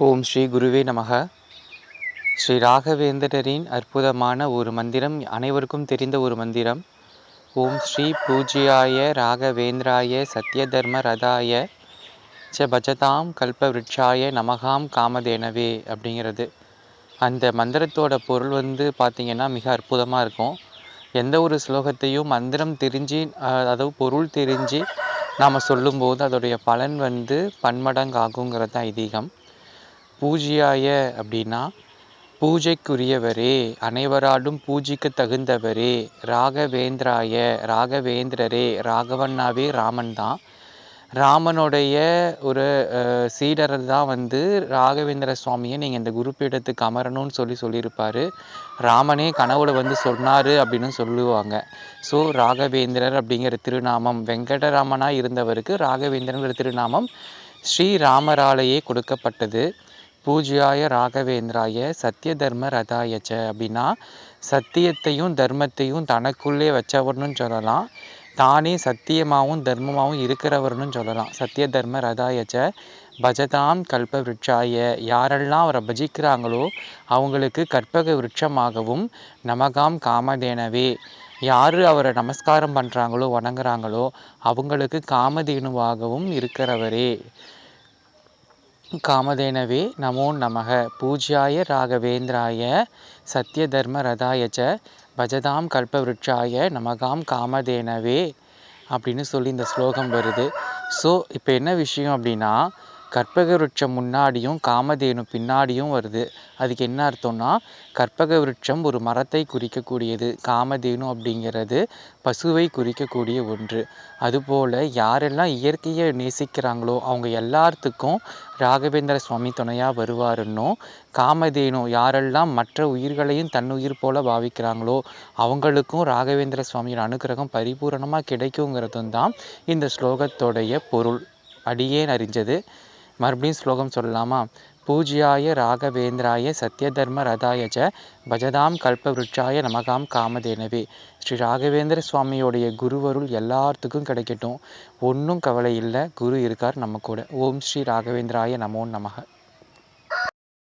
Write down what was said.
ஓம் ஸ்ரீ குருவே நமக. ஸ்ரீ ராகவேந்திரரின் அற்புதமான ஒரு மந்திரம், அனைவருக்கும் தெரிந்த ஒரு மந்திரம். ஓம் ஸ்ரீ பூஜ்யாய ராகவேந்திராய சத்யதர்ம ரதாய ச பஜதாம் கல்பவ்ருட்சாய நமகாம் காமதேனவே அப்படிங்கிறது. அந்த மந்திரத்தோட பொருள் பார்த்திங்கன்னா மிக அற்புதமாக இருக்கும். எந்த ஒரு ஸ்லோகத்தையும் மந்திரம் தெரிஞ்சு, அதாவது பொருள் தெரிஞ்சு நாம் சொல்லும்போது அதோடைய பலன் பன்மடங்கு ஆகுங்கிறது தான் ஐதீகம். பூஜ்யாய அப்படின்னா பூஜைக்குரியவரே, அனைவராலும் பூஜைக்கு தகுந்தவரே. ராகவேந்திராய, ராகவேந்திரரே, ராகவன்னாவே ராமன் தான். ராமனுடைய ஒரு சீடர் தான் ராகவேந்திர சுவாமியை நீங்கள் இந்த குருப்பீடத்துக்கு அமரணும்னு சொல்லியிருப்பார். ராமனே கனவுல சொன்னார் அப்படின்னு சொல்லுவாங்க. ஸோ ராகவேந்திரர் அப்படிங்கிற திருநாமம், வெங்கடராமனாக இருந்தவருக்கு ராகவேந்திரங்கிற திருநாமம் ஸ்ரீராமராலேயே கொடுக்கப்பட்டது. பூஜ்யாய ராகவேந்திராய சத்ய தர்ம ரதாயச்ச அப்படின்னா சத்தியத்தையும் தர்மத்தையும் தனக்குள்ளே வச்சவர்னு சொல்லலாம். தானே சத்தியமாகவும் தர்மமாகவும் இருக்கிறவர்னு சொல்லலாம். சத்ய தர்ம ரதாயச்ச பஜதாம் கல்ப விருட்சாய, யாரெல்லாம் அவரை பஜிக்கிறாங்களோ அவங்களுக்கு கற்பக விருட்சமாகவும், நமகாம் காமதேனவே, யார் அவரை நமஸ்காரம் பண்ணுறாங்களோ வணங்குறாங்களோ அவங்களுக்கு காமதேனுவாகவும் இருக்கிறவரே. காமதேனவே நமோ நமக. பூஜ்யாய ராகவேந்திராய சத்ய தர்ம ரதாயச்ச பஜதாம் கல்பவ்ருட்சாய நமகாம் காமதேனவே அப்படின்னு சொல்லி இந்த ஸ்லோகம் வருது. ஸோ இப்போ என்ன விஷயம் அப்படின்னா, கற்பக விருட்சம் முன்னாடியும் காமதேனு பின்னாடியும் வருது. அதுக்கு என்ன அர்த்தம்னா, கற்பக விருட்சம் ஒரு மரத்தை குறிக்கக்கூடியது, காமதேனு அப்படிங்கிறது பசுவை குறிக்கக்கூடிய ஒன்று. அதுபோல் யாரெல்லாம் இயற்கையை நேசிக்கிறாங்களோ அவங்க எல்லாத்துக்கும் ராகவேந்திர சுவாமி துணையாக வருவாருன்னும், காமதேனு யாரெல்லாம் மற்ற உயிர்களையும் தன்னுயிர் போல பாவிக்கிறாங்களோ அவங்களுக்கும் ராகவேந்திர சுவாமியோட அனுகிரகம் பரிபூரணமாக கிடைக்குங்கிறதும் தான் இந்த ஸ்லோகத்தோடைய பொருள். அடியேன் அறிஞ்சது. மறுபடியும் ஸ்லோகம் சொல்லலாமா? பூஜ்யாய ராகவேந்திராய சத்யதர்ம ரதாயச்ச பஜதாம் கல்பவ்ருட்சாய நமகாம் காமதேனவே. ஸ்ரீ ராகவேந்திர சுவாமியோடைய குருவருள் எல்லாத்துக்கும் கிடைக்கட்டும். ஒன்றும் கவலை இல்லை, குரு இருக்கார் நம்ம கூட. ஓம் ஸ்ரீ ராகவேந்திராய நமோ நமக.